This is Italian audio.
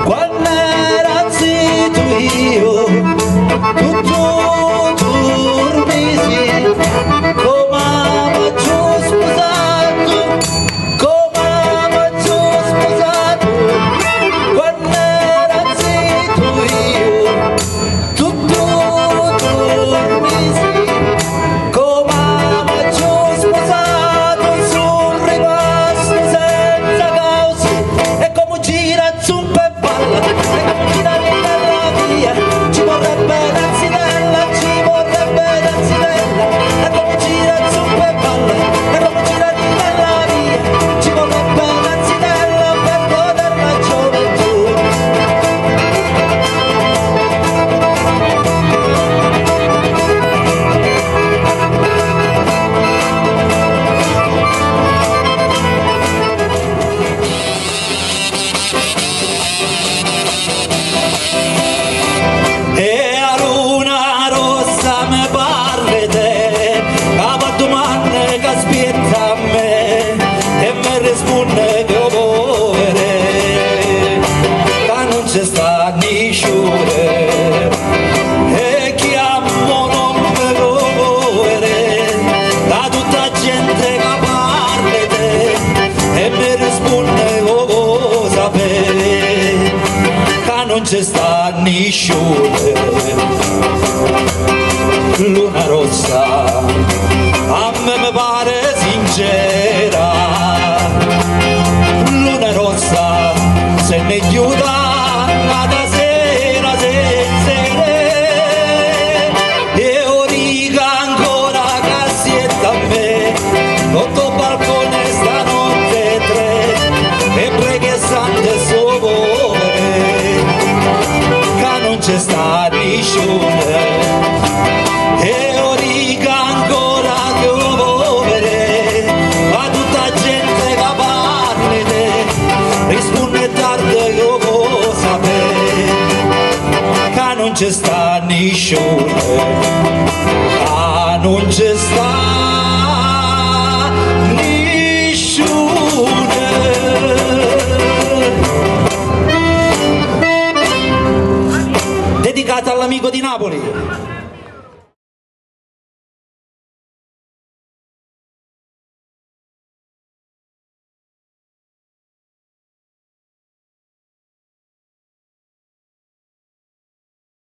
quando era zitto io, tu dormisi, come faccio sposato, come faccio sposato, quando era zitto io, tu dormisi, come faccio sposato, sono rimasto senza cause, e come gira zuppa e balla, e come gira nella via, ci vorrebbe l'anzitella, ci vorrebbe l'anzitella, e come gira zuppa e balla, e come gira nella via, ci vorrebbe l'anzitella per godere la gioventù. E a luna rossa mi parli te, a domande che aspetta a me, e mi risponde che povere, che non ci sta nisciure, e chi amo non mi povere, da tutta gente che parli te, e mi risponde che sapere, che non ci sta nisciure. Luna rossa a me mi pare sincera, luna rossa se ne chiuda da sera senza vedere, e ora ancora che siete a me sotto balcone stanotte tre, e preghi sante sopore che non c'è sta nisciune, e origa ancora che povere, a tutta gente che parli te, risponde tardi che può sapere, che non c'è sta nisciune, che non c'è sta nisciune. Dedicata all'amico di Napoli.